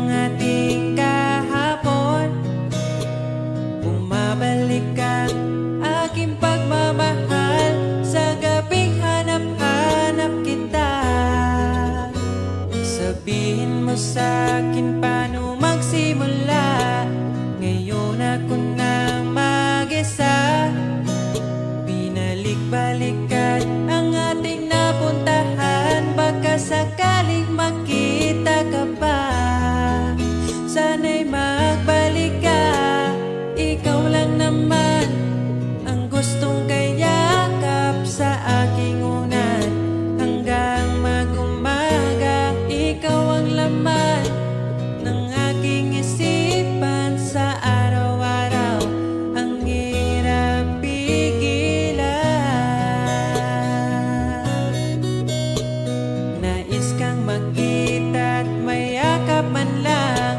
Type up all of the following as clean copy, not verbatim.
ating kahapon. Bumabalik ang aking pagmamahal sa gabing hanap-hanap kita. Sabihin mo sa'kin paano magsimula. Ngayon ako na mag-isa. Binalik-balikan ang ating napuntahan. Baka sakaling makita ka pa. Sana'y magbalik ka. Ikaw lang naman ang gustong kayakap sa aking unan. Hanggang mag-umaga, ikaw ang laman ng aking isipan sa araw-araw. Ang hirap pigilan. Nais kang makita at mayakap man lang.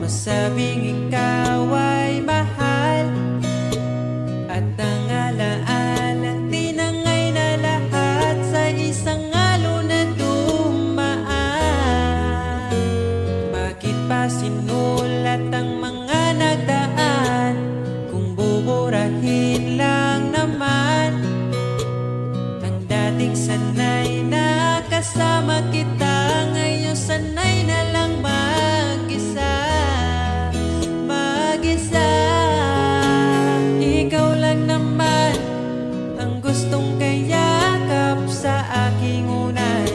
Masabing ikaw ay mahal. At ang alaala tinangay na lahat sa isang alon na dumaan. Bakit pa sinulat ang mga nagdaan kung buburahin lang naman ang dating sanay na kasama kita? Ngayon sanay na lang mag-isa. Mag-isa. Ikaw lang naman ang gustong kayakap sa aking unan.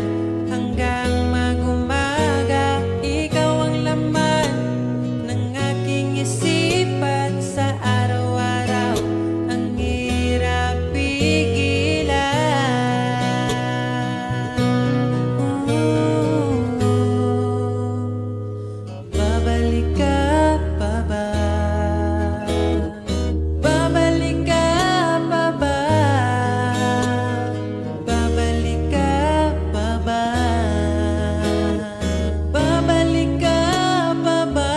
Hanggang mag-umaga, ikaw ang laman ng aking isipan sa araw-araw. Ang hirap pigilan. Babalik ka pa ba? Babalik ka pa ba? Babalik ka pa ba? Babalik ka pa ba?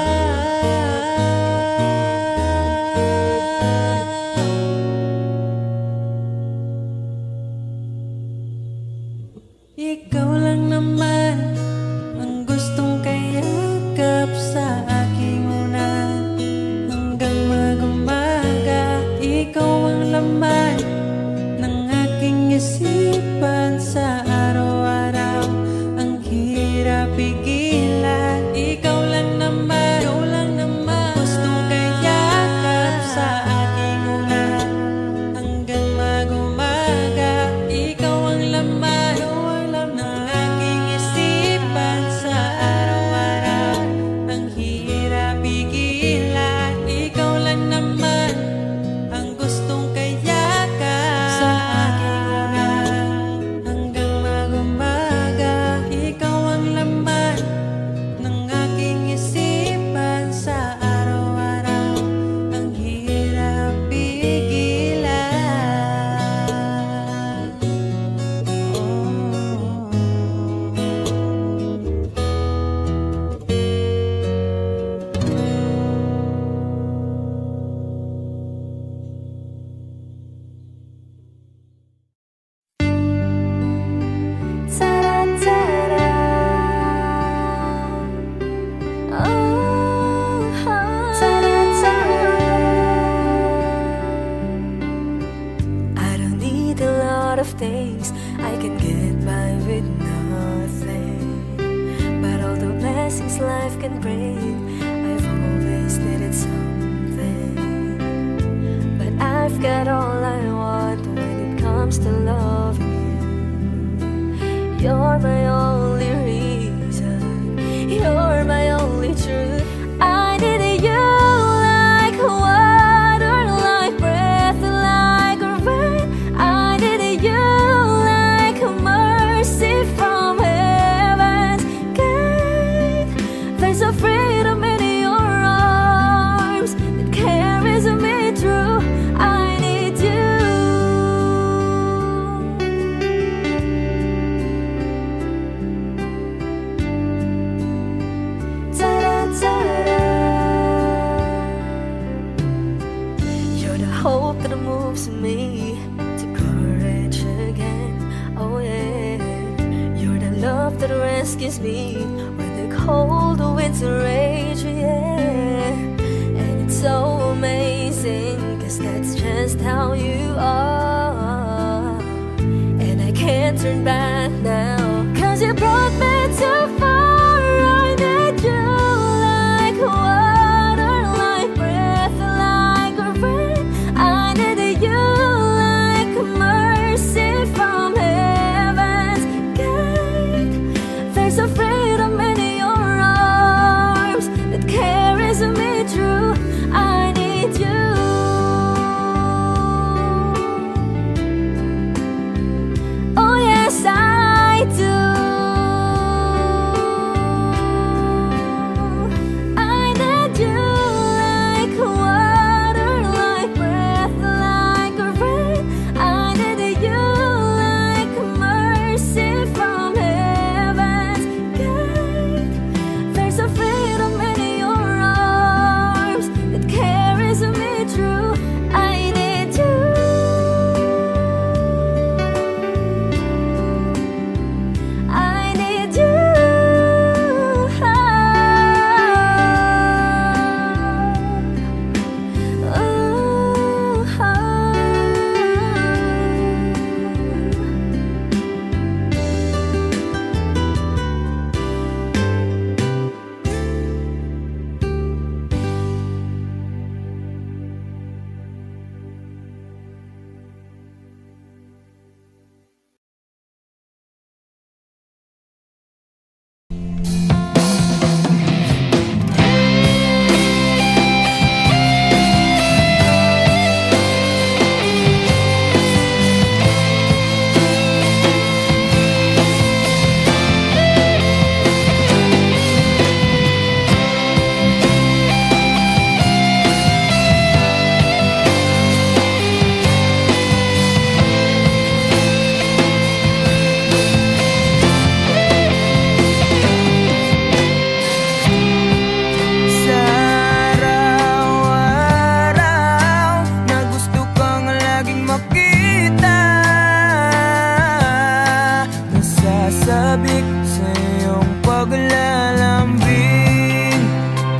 Ikaw lang naman ang gustong kayakap sa aking unan. Hanggang mag-umaga, ikaw ang laman ng aking isipan sa araw-araw. Ang hirap pigilan. Ikaw lang naman gustong kayakap sa aking unan. Hanggang mag-umaga, ikaw ang laman ng aking isipan sa araw-araw. Ang hirap pigilan. Ikaw lang naman ang gustong kayakap sa aking unan. Hanggang mag-umaga, ikaw ang laman ng aking isipan sa araw-araw. Ang hirap pigilan. I don't need a lot of things, I can get by with nothing. But all the blessings life can bring, I've always needed something. But I've got all I want when it comes to loving you. You're my only reason, you're my only truth. I need you like water, like breath, like rain. I need you like mercy from heaven's gate. There's a freedom in your arms that carries me through. I need you. Ta-da-ta-da. You're the hope that moves me to courage again. Oh yeah. You're the love that rescues me when the cold winds rain.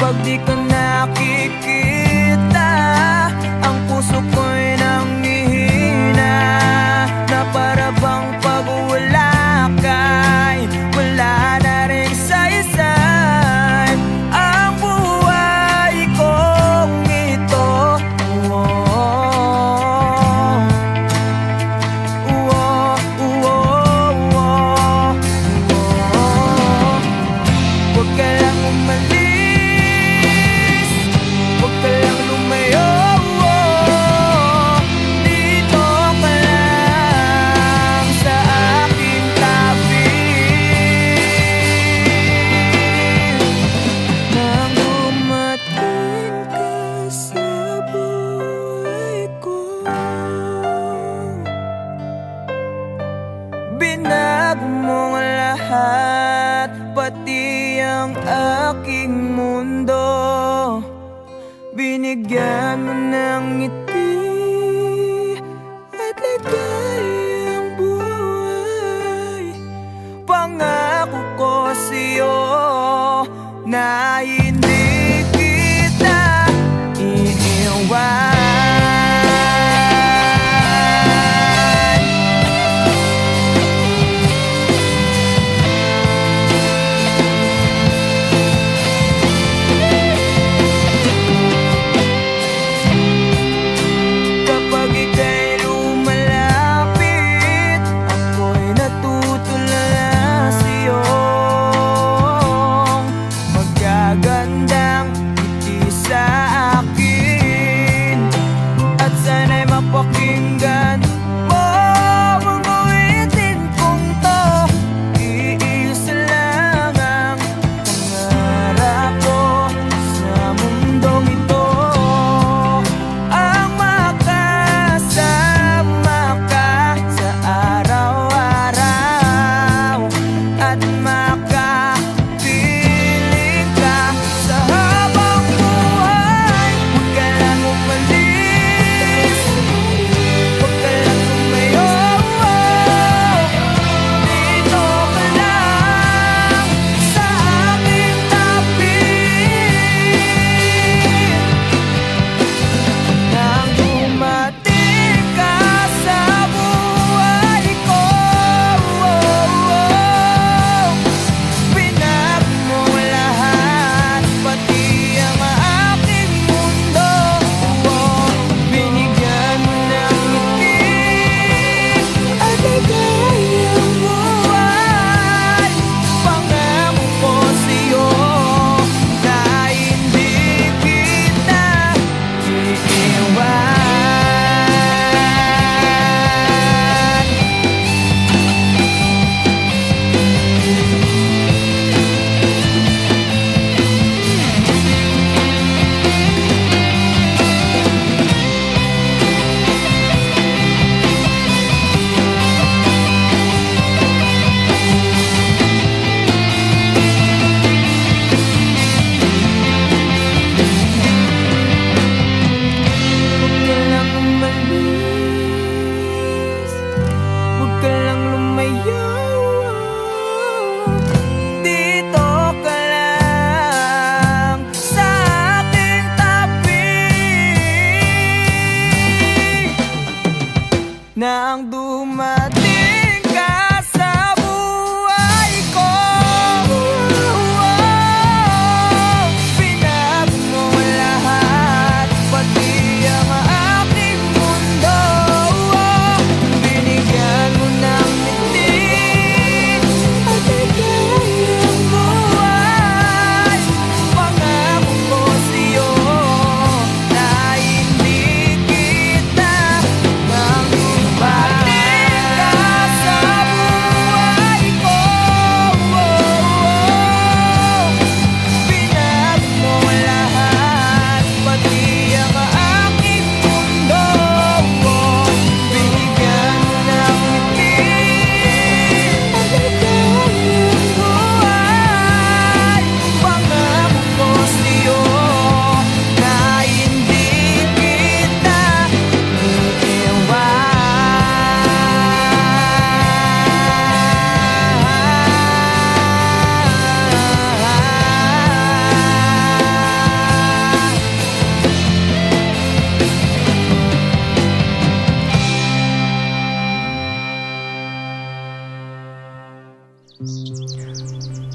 Pag di ka nakikita, ang puso ko'y nanghihina, na para bang pag wala ka'y wala na rin saysay ang buhay kong ito. Huwag ka lang umalis, huwag ka lang lumayo, dito ka lang sa aking tabi. Nang dumating ka sa buhay ko, binago mo ang lahat, pati ang aking mundo. Binigyan mo ng ngiti at ligayang buhay. Pangako ko sa'yo na hindi kita iiwan. Kapag ika'y lumalapit, ako'y natutulala sa'yo. Magaganda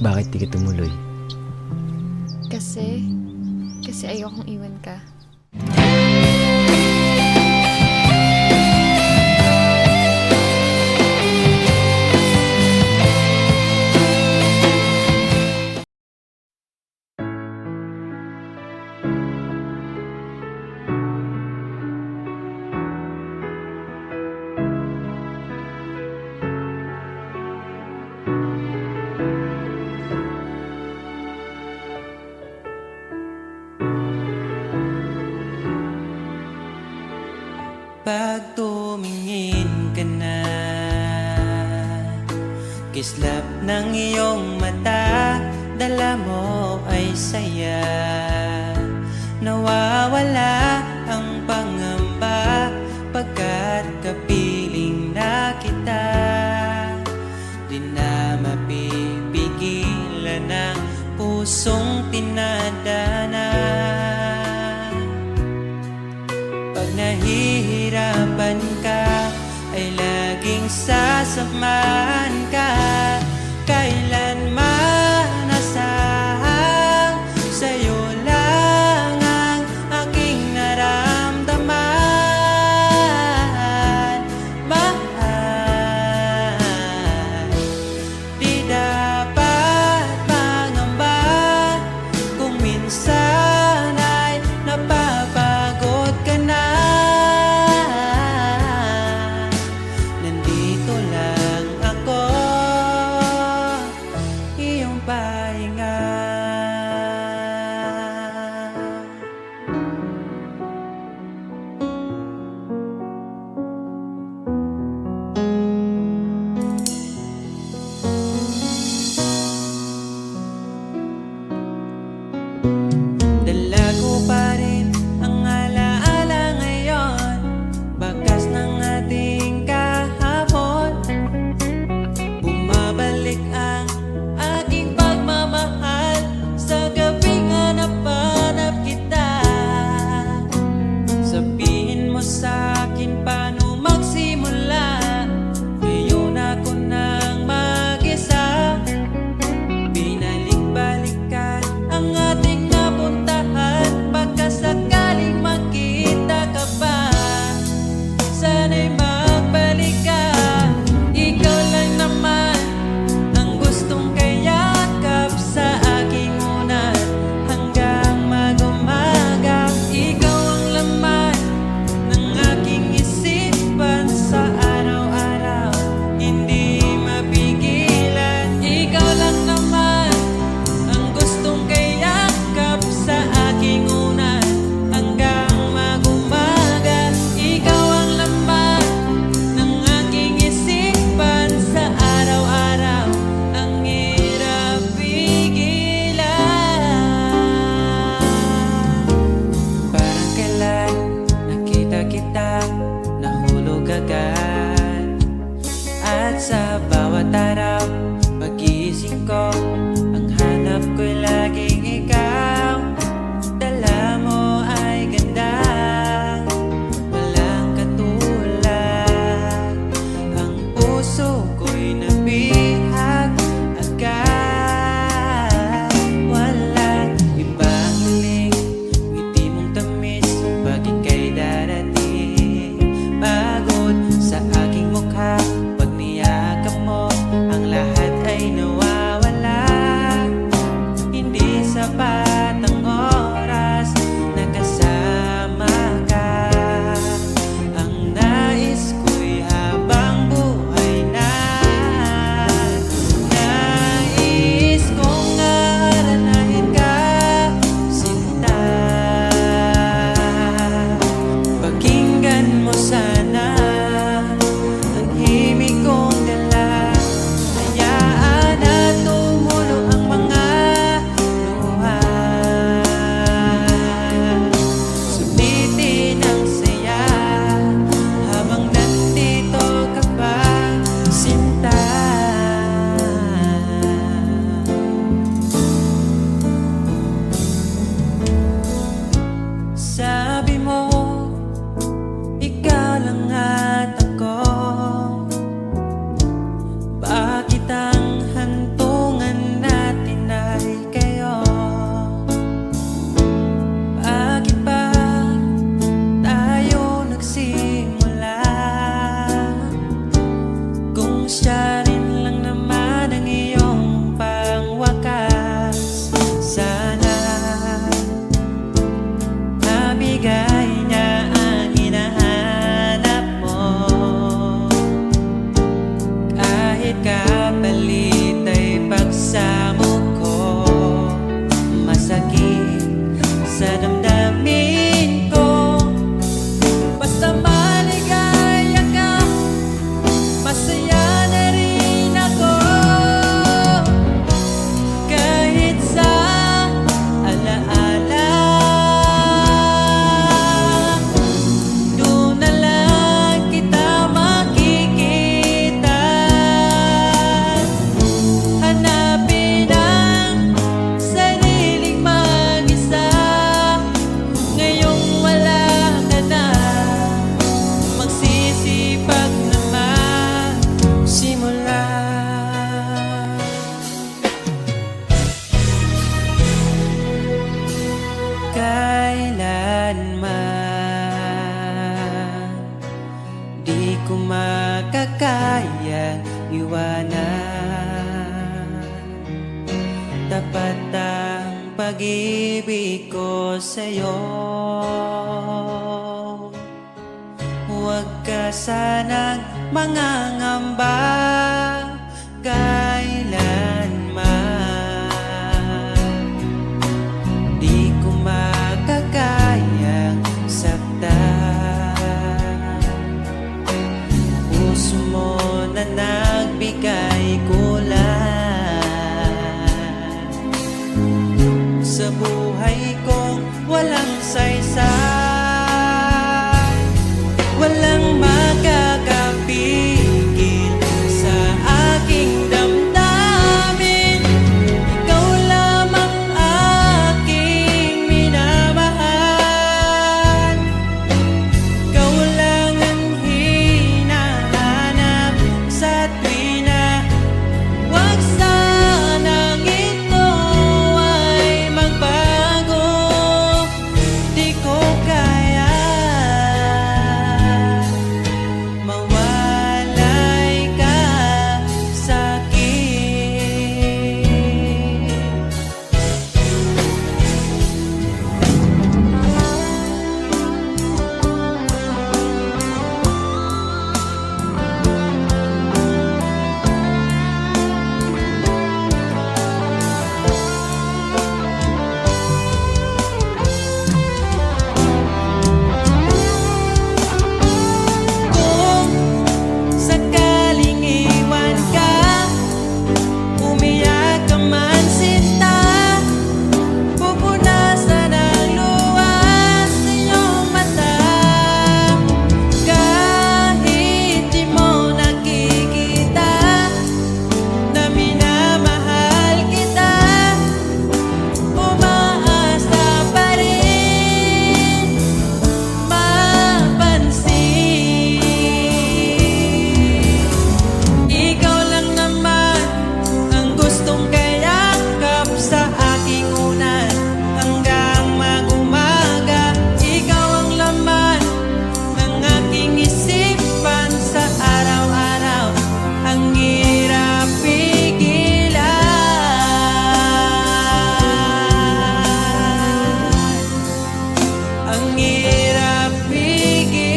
Bakit di ka tumuloy? Kasi ayokong iwan ka. Pag tumingin ka na, kislap ng iyong mata, dala mo ay saya. Nawawala ang pangamba pagkat kapiling na kita. Di na mapipigilan ang pusong tinadana. Pag nahihirapan ka, ay laging sasamahan ka. Kailanman asahang sa'yo lang ang aking naramdaman. Mahal, di dapat mangamba kung minsan ay napapagod ka na. Nandito lang ako kailanman di ko makakaya iwanan. Tapat ang pag-ibig ko sa'yo, huwag ka sanang mangangamba kailanman. Di ko makakayang saktan puso mo na nagbigay kulan sa buhay kong walang saysay. Walang makakapigil sa aking damdamin. Ikaw lamang aking minamahal. Ikaw lang ang hinahanap sa tuwina. Huwag sanang ito ay magbago. Di ko kaya mawalay ka sa'kin. Kung sakaling iwan ka, umiyak ka man sinta, pupunasan ang luha sa iyong mata. Kahit di mo nakikita na minamahal kita, umaasa pa rin mapansin. Ikaw lang naman ang gustong kayakap sa aking unan hanggang mag-umaga. Ikaw ang laman ng aking isipan sa araw-araw. Ang hirap pigilan, ang hirap pigilan.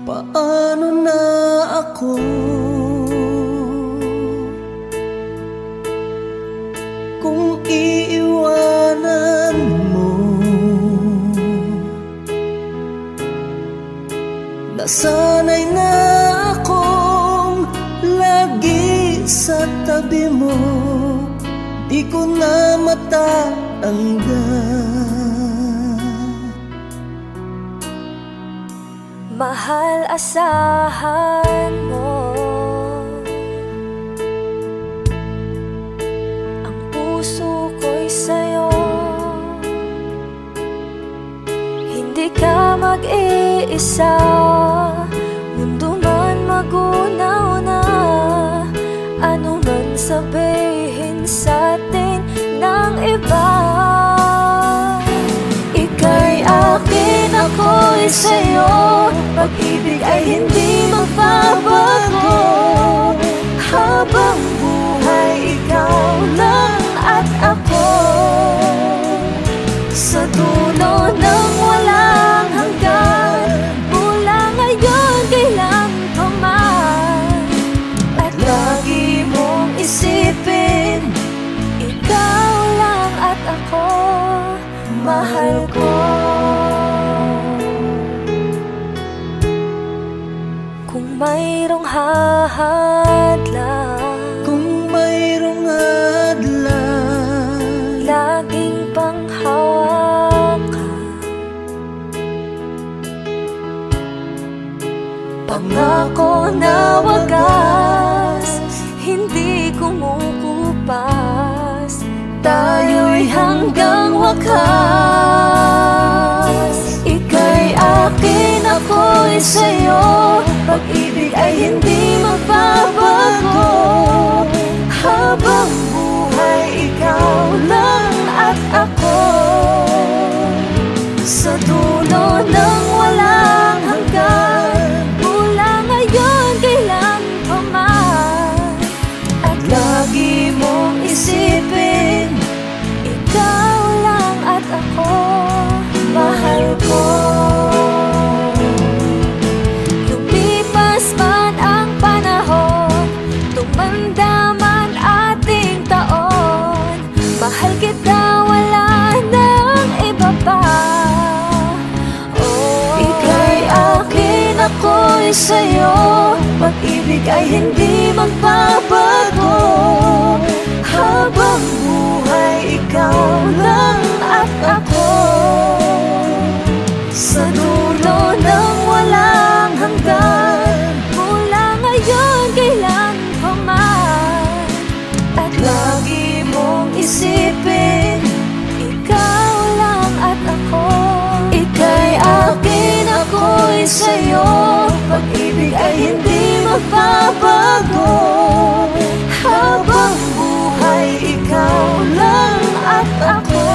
Paano na ako kung iiwanan mo? Nasanay na akong lagi sa tabi mo, di ko na matanggal. Mahal, asahan mo ang puso ko'y sa'yo. Hindi ka mag-iisa, mundo man magunaw na. Ano man sabihin sa'tin ng iba, ika'y akin, ako'y sa'yo. Pag-ibig ay hindi magbabago. Habang buhay, ikaw lang at ako. Sa dulo ng walang hanggan, mula ngayon kailan pa man. At lagi mong isipin mahahadlang, kung mayroong adlang, laging panghawakan. Pangako na wagas, hindi kumukupas, tayo'y hanggang wakas. Ika'y akin, ako'y sa'yo, pag-ibig ay hindi magbabago. Habang buhay, ikaw lang at ako, sa dulo ng walang hanggan, mula ngayon kailan pa man. At lagi mong isipin, ikaw lang at ako, mahal ko. Lumipas man ang panahon, tumanda man ating taon, mahal kita, wala nang iba pa. Oh, ika'y akin, ako'y sa'yo, pag-ibig ay hindi magbabago. Habang buhay, ikaw lang at ako, sa dulo ng walang hanggan, mula ngayon kailan pa man. At lagi mong isipin, ikaw lang at ako. Ika'y akin, ako'y sa'yo, pag-ibig ay hindi magbabago. Habang buhay, ikaw lang at ako,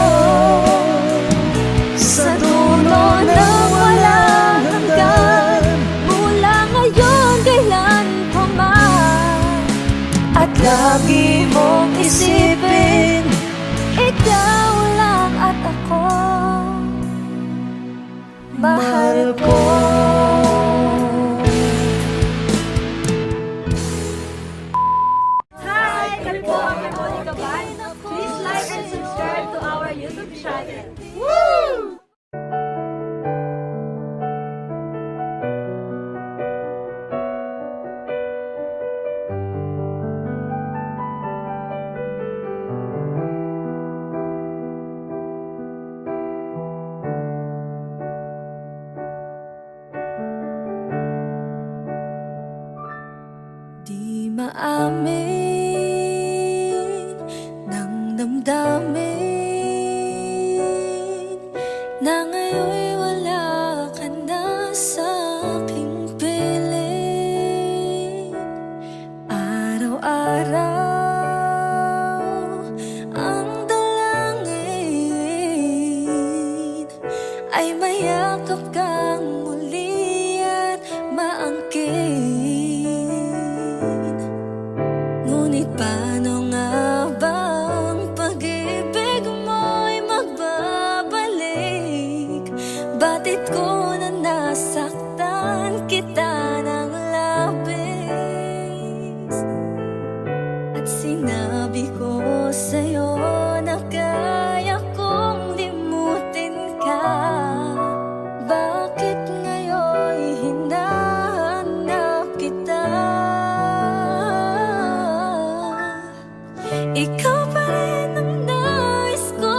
sa dulo ng walang hanggan, mula ngayon kailan pa man. At lagi mong isipin, ikaw lang at ako, mahal ko. Hi! Kami po ang Monica Ban. Please like and subscribe to our YouTube channel. Woo! Di maamin ng damdamin na ngayon'y wala ka na sa aking piling. Araw-araw ang dalangin ay mayakap kang muli at maangkin. Ngunit paano nga bang pag-ibig mo'y magbabalik? Batid ko na nasaktan kita ng labis, at sinabi ko sa'yo na kaya kong limutin ka. Bakit ngayon'y hinahanap kita? Ikaw pa rin ang nais ko,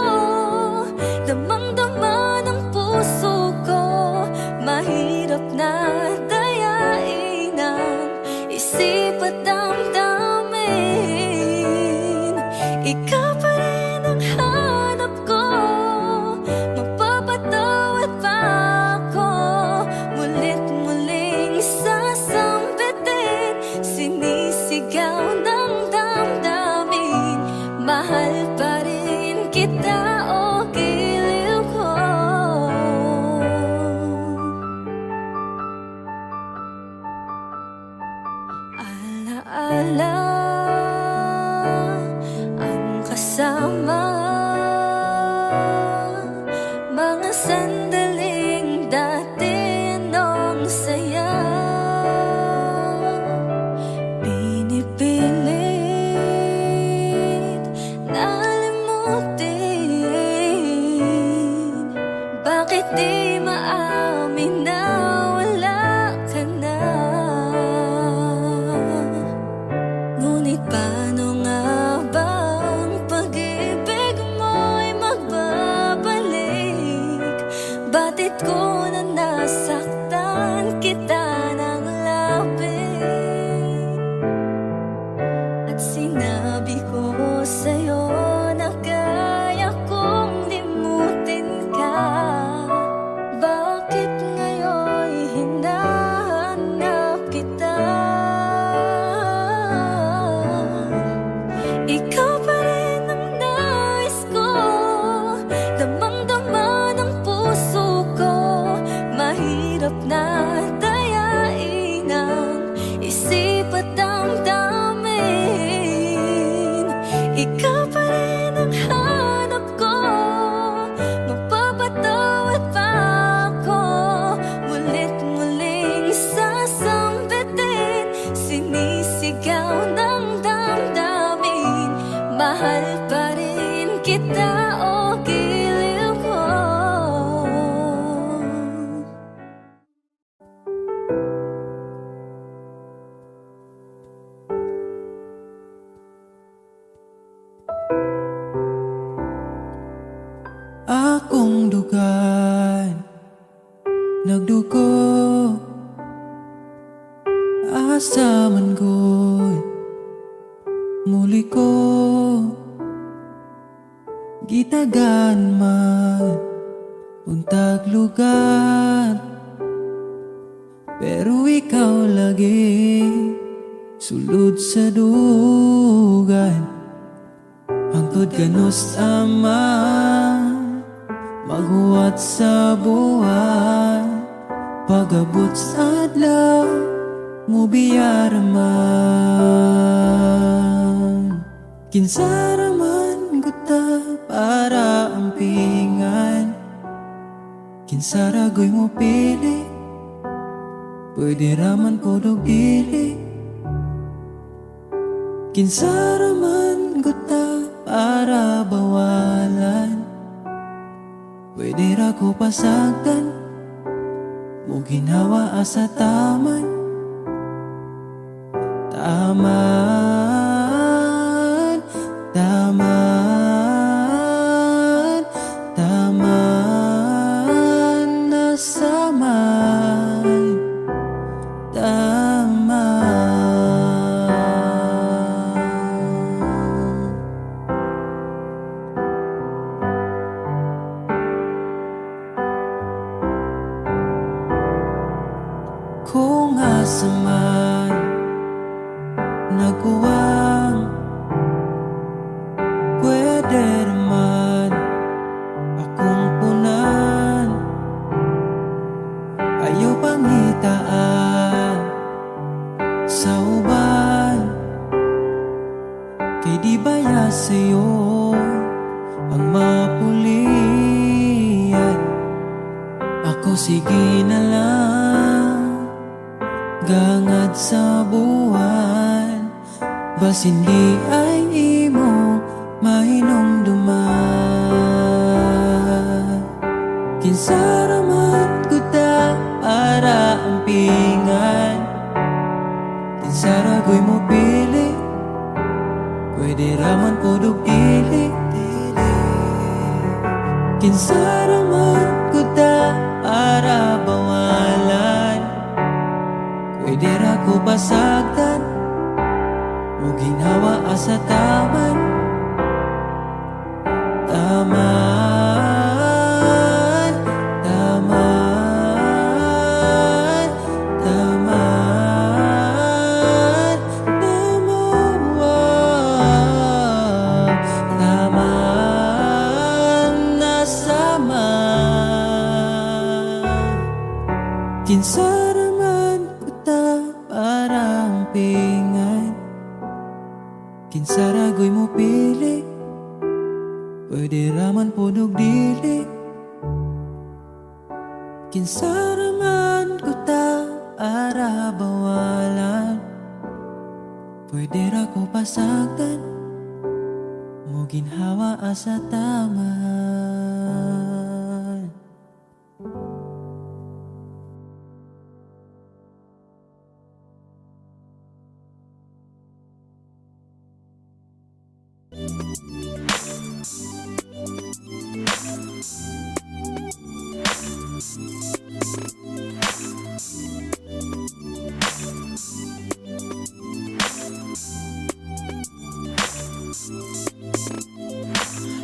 damang-dama ng puso ko. Mahirap na dayain ang isip at damdamin. Ikaw pa rin ang hanap ko, mapapatawad pa ako. Mulit-muling sasambitin, sinisigaw ng damdamin. Mahal pa rin kita, o giliw ko. Alaala ang kasama, mga sandaling dati nung saya. Pinipilit na limutin, bakit di maamin na wala ka na? paano nga bang pag-ibig mo'y magbabalik? Batid ko na nasaktan kita ng labis, at sinabi ko sa'yo na kaya kong limutin ka. Bakit ngayon'y hinahanap kita? Ikaw pa rin ang nais ko, damang-dama ng puso ko. Mahirap na dayain ang isip at damdamin. Ikaw pa rin ang hanap ko, mapapatawad pa ako. Mulit-muling sasambitin, sinisigaw ng damdamin. Mahal pa rin kita, o giliw ko. Akong dugan nagdugo, asa man ko'y muli ko gitagan man untag lugar. Pero ikaw lagi sulod sa dugan, hangtod kanos ama maghuwat sa buwan. Pagabot sa adlaw mo biyaraman, kinsaraman guta para ampingan. Kinsaragoy mo pili, pwede raman podog dili. Kinsaraman guta para bawalan, pwede ra ko pasagdan mo ginawa asa taman. Taman, taman, taman, nasaman, taman. Kung asa man nagkuwang, pwede naman akong punan. Ayaw pangitaan sa uban, kay di baya sa'yo ang mapulian. Ako sige na lang gangad sa buwan, bas hindi ay imo mahinumduman. Kinsaraman guta para ampingan, kinsaragoy mo pili, pwede raman podog dili. Kinsaraman guta para bawalan, pwede ra ko pasagdan mo ginawa asa taman. Taman, taman, taman, taman, taman, nasaman. Kinsaraman kuta para ampingan, kinsaragoy mo pili, pwede raman podog dili. Kinsaraman kuta para bawalan, pwede ra ko pasagdan mo ginhawa asa taman.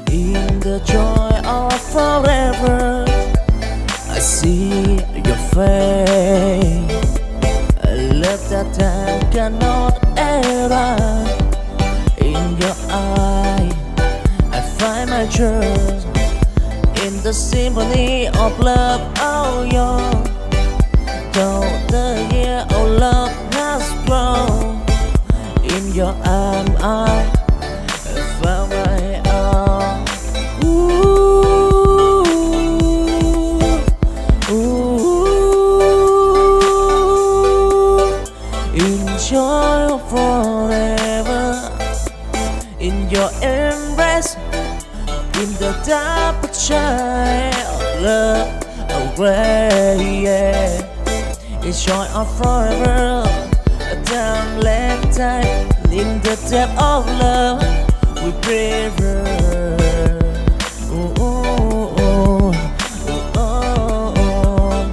In the joy of forever, I see your face. A love that time cannot erase. In your eye, I find my truth. In the symphony of love, oh yeah. Though the year of love has grown, in your arms I found my own. Ooh, ooh. Enjoy forever in your embrace, in the dark shine of love away. Yeah. Enjoy our forever, a time left time in the depth of love we breathe. Ooh, ooh, ooh, ooh, ooh.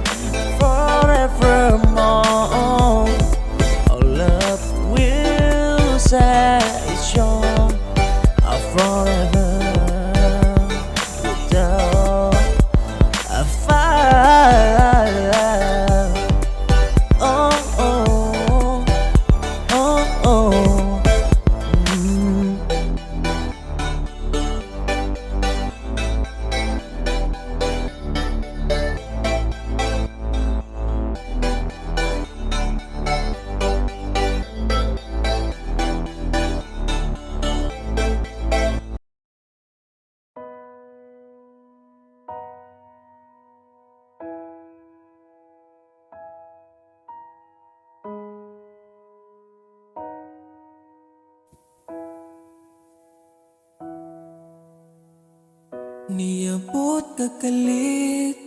Forevermore, our love will say sure. Our forever without a fire. Niabot kakalit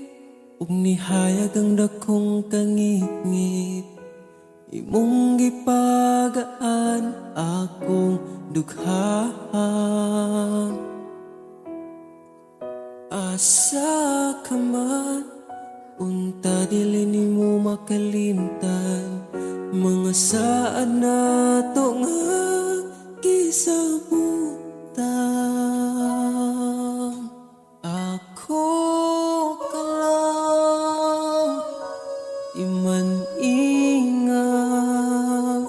ug nihayag ang dakong kangit-ngit. Imong gipagaan akong dughaan. Asa ka man, unta dili nimo makalimtan. Mga saad na to nga gisabutan. Ako ka lang, iman ingat,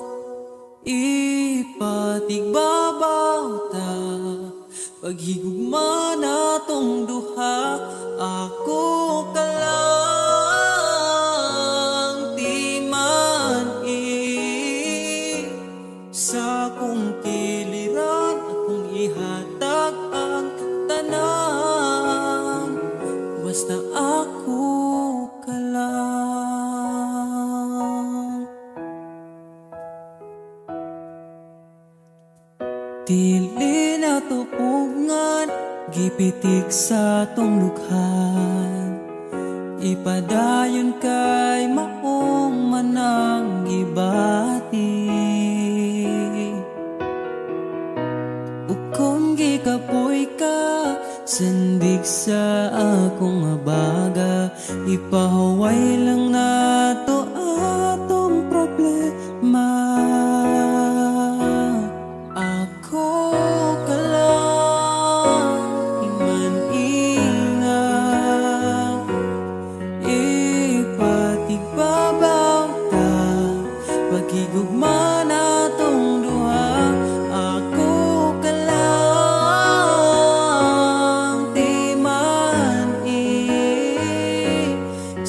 ipatigbabaw ta, paghigugma na tong duha. Ako ka lang, di man sa kong kiliran, akong ihatag ang tanan. Basta ako ka lang. Dili na tupungan, gipitik sa tong lukhan. Ipadayon kay maong manang gibati. Kung gikapoy ka, sandig sa akong abaga. Ipahuway lang nato atong problema. Ako ka lang, iman ingat, ipatigbabaw ta, paghigugma natong duha.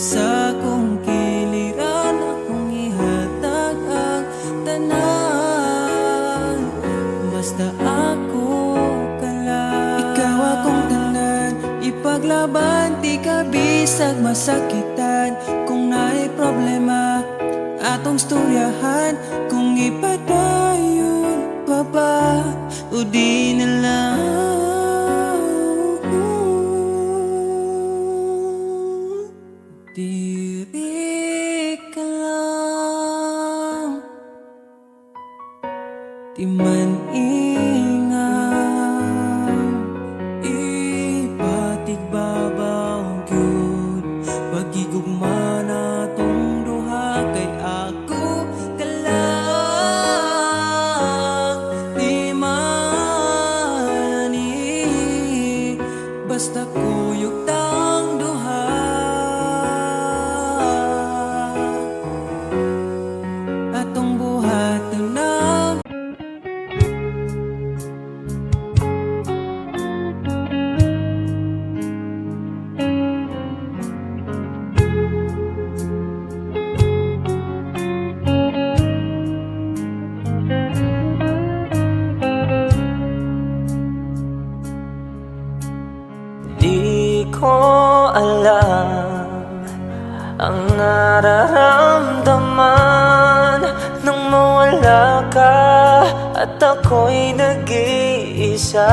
Sa kong kiliran, akong ihatag ang tanan. Basta ako ka lang. Ikaw akong tanan, ipaglaban, di ka bisag masakitan. Kung naay problema, atong storyahan. Kung ipadayon pa ba, o di na lang. Diri ka lang, di man ingat, ko alam ang nararamdaman nang mawala ka at ako'y nag-iisa.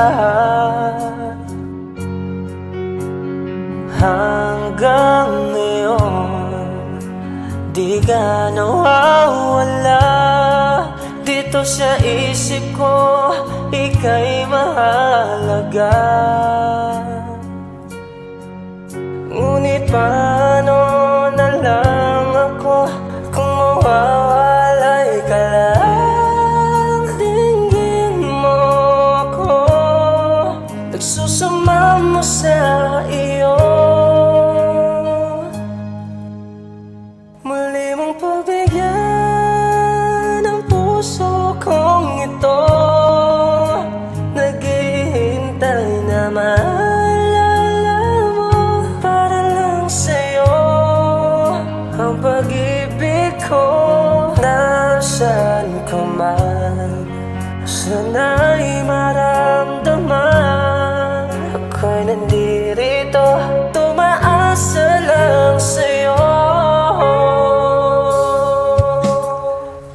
Hanggang ngayon di ka nawawala dito sa isip ko, ika'y mahalaga. Ngunit paano na lang ako kung mawawalay ka lang? Tingin mo ako, nagsusama mo sa iyo. Muli mong pagbigyan ang puso kong ito, naghihintay na maalala mo. Para lang sa'yo ang pag-ibig ko. Nasaan ka man, sana'y maramdaman, ako'y nandirito, tumaasa lang sa'yo.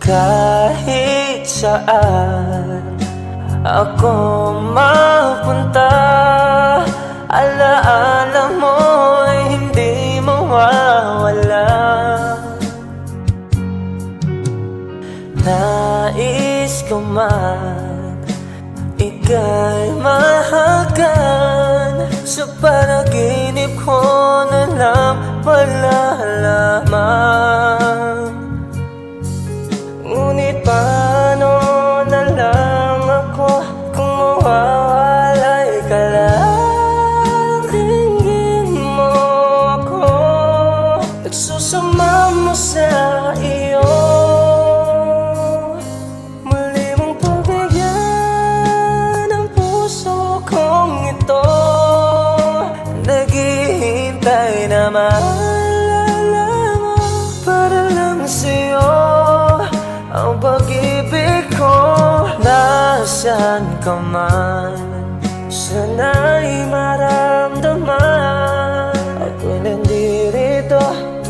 Kahit saan ako mapunta, alaala mo ay hindi mawawala. Nais ko man ika'y mahagan, sa panaginip ko na lang malalaman. Ngunit paano na lang ako kung mawawalay ka lang? Tingin mo ako, nagsusama mo sa iyo. Muli mong pagbigyan ang puso kong ito, naghihintay na maalala mo. Para lang sa'yo ang pag-ibig ko. Nasaan ka man, sana'y maramdaman, ako'y nandirito,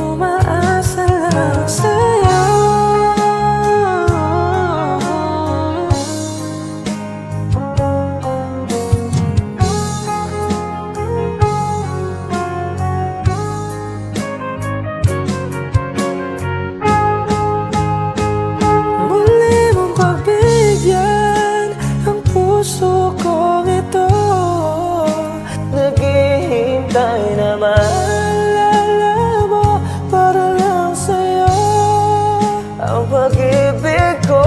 umaasa lang sa'yo. Puso kong ito, naghihintay na maalala mo. Para lang sa'yo ang pag-ibig ko.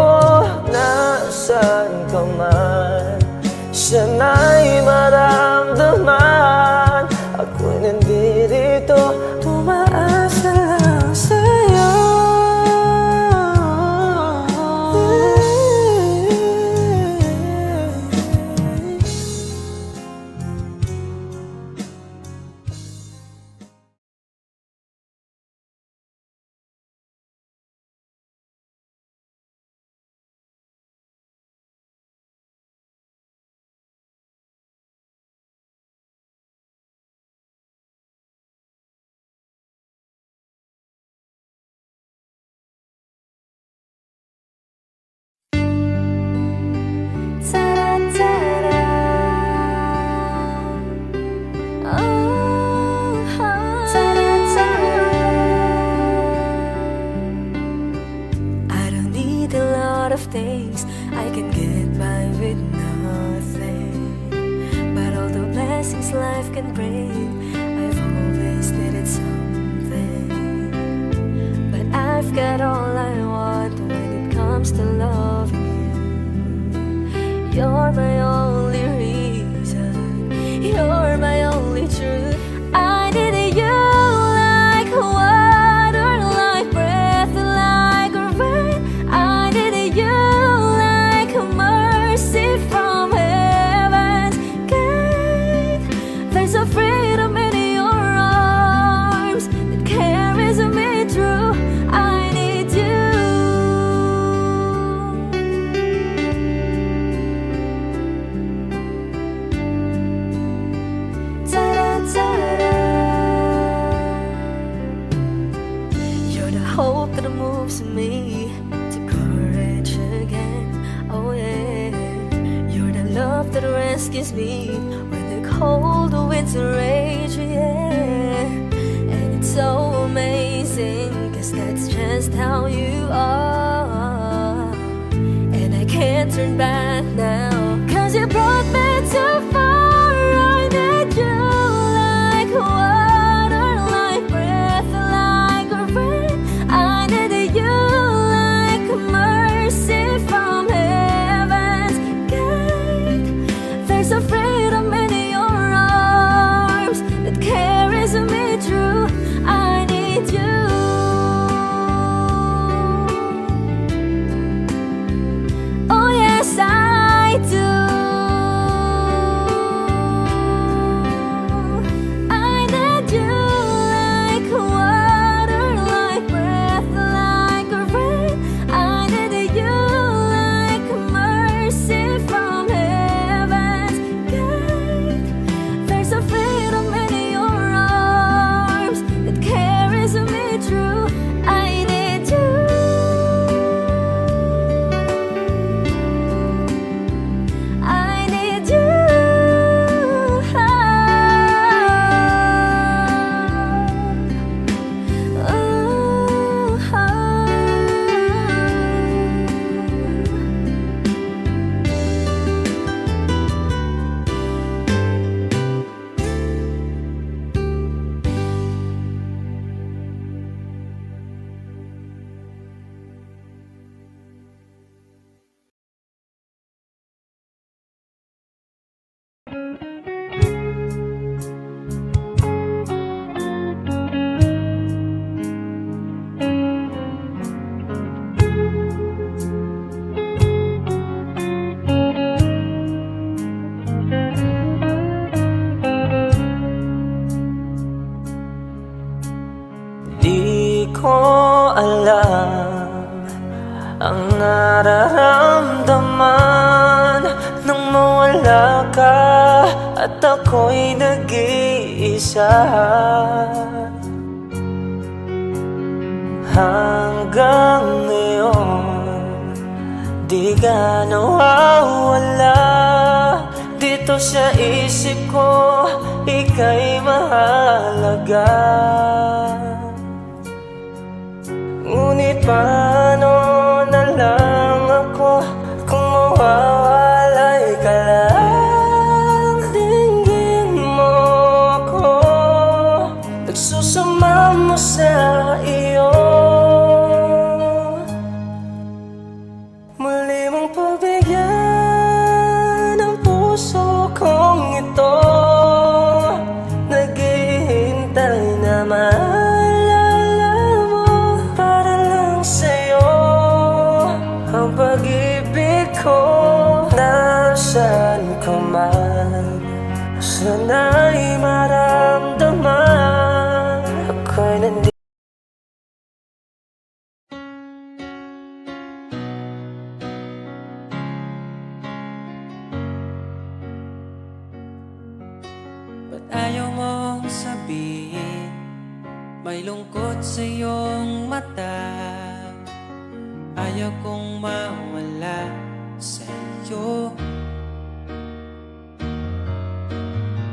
Nasaan ka man, sana'y maramdaman, ako'y nandirito, umaasa lang sa'yo. Things I can get by with nothing, but all the blessings life can bring, I've always needed something. But I've got all I want when it comes to loving you. You're my only reason, you're my only truth. I need you like water, like breath, like rain. I need you like mercy from heaven's gate. There's a freedom in your arms that carries me through. I need you. that rescues me when the cold winds rage, yeah. And it's so amazing, 'cause that's just how you are. And I can't turn back now, 'cause you brought me too far. I need you like water, like breath, like rain. I need you like mercy from heaven's gate. There's a freedom in your arms that carries me through. I need you. Oh yes, I do. I need you like water, like breath, like rain. I need you like mercy from heaven's gate. There's a freedom in your arms that carries me through. I need you. I need you. Di ko alam ang nararamdaman nang mawala ka at ako'y nag-iisa. Hanggang ngayon di ka nawawala dito sa isip ko, ika'y mahalaga. Ngunit paano na lang ako kung mawawalay ka lang? Dinggin mo ako, nagsusama mo sa iyo. Muli mong pagbigyan ang puso kong ito, naghihintay na maalala mo para lang sa'yo ang pag-ibig ko. Nasaan ka man, sana'y maramdaman ako'y nandito. Ba't ayaw mong sabihin may lungkot sa iyong mata? Ayaw kong mawala sa iyo.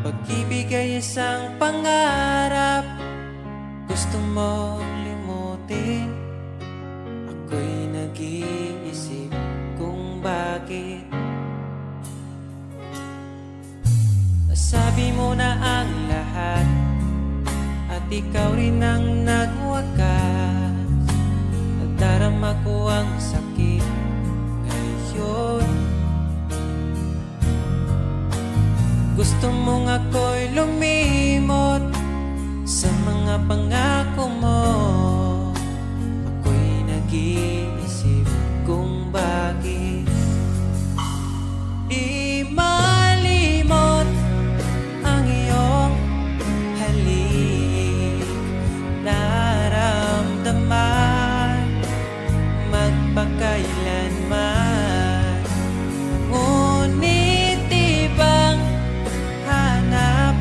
Pag-ibig ay isang pangarap, gusto mo limutin. Ako'y nag-iisip kung bakit nasabi mo na ang lahat at ikaw rin ang nagwakas. Nadarama ko ang sakit ngayon. Gusto mong ako'y lumimot sa mga pangako mo. Ako'y nag-iisip kung bakit di malimot ang iyong halik. Naramdaman magpakailanman. Ngunit di bang hanap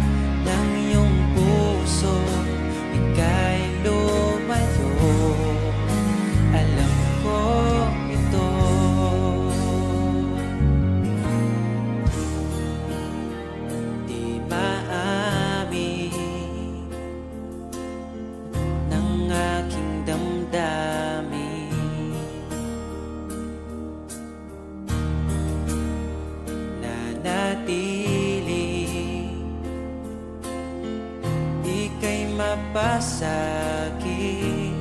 ng iyong puso, ika'y lumayo. Alam pasakit.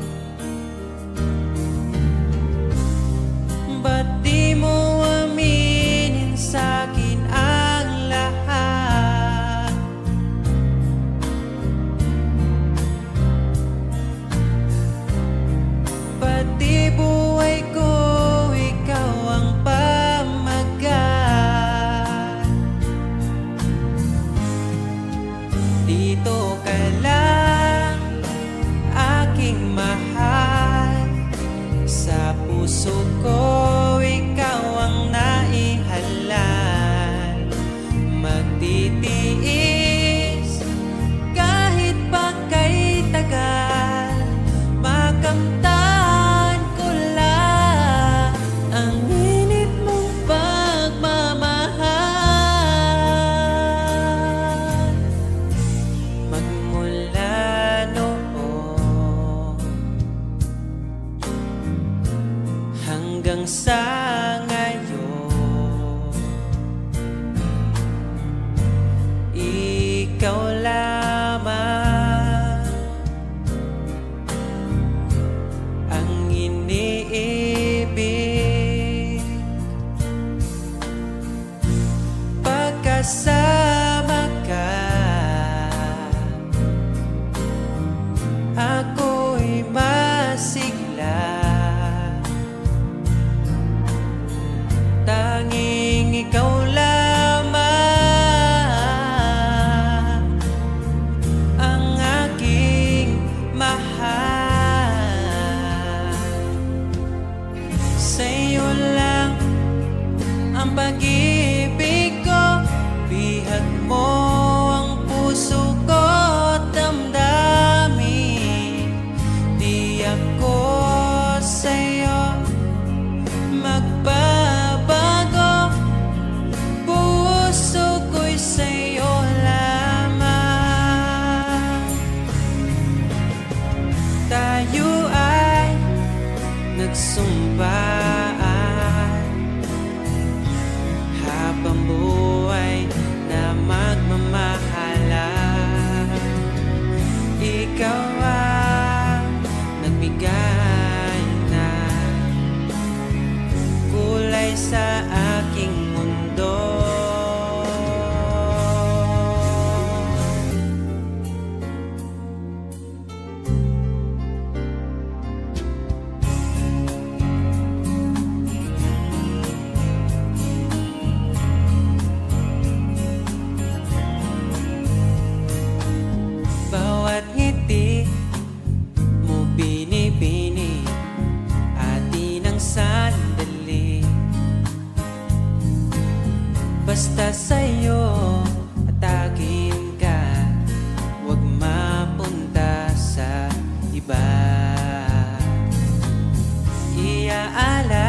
Ba't di mo aminin sa'kin ang lahat? Pati buhay ko, ikaw ang pamagat. Dito ka lang, aking mahal. Sa puso ko, ikaw ang naihalal. Magtitiis kahit pa kay tagal. Makamtan ko lang ang init mong pagmamahal. Magmula noon hanggang sa ngayon, ikaw lamang ang iniibig. Pagkasama ka, ako'y masigla. Tanging ikaw lamang ang aking mahal. Sa'yo lang ang pag-ibig ko, bihag mo ang puso ko at damdamin. Di ako sa'yo magbabago, puso ko'y sa'yo lamang. Tayo ay nagsumpaan habang buhay na magmamahalan. Ikaw ang nagbigay ng kulay sa aking mundo. Bawat ngiti mo binibini, atin ang sandali. Basta sa'yo atakin ka, huwag mapunta sa iba. Iaalala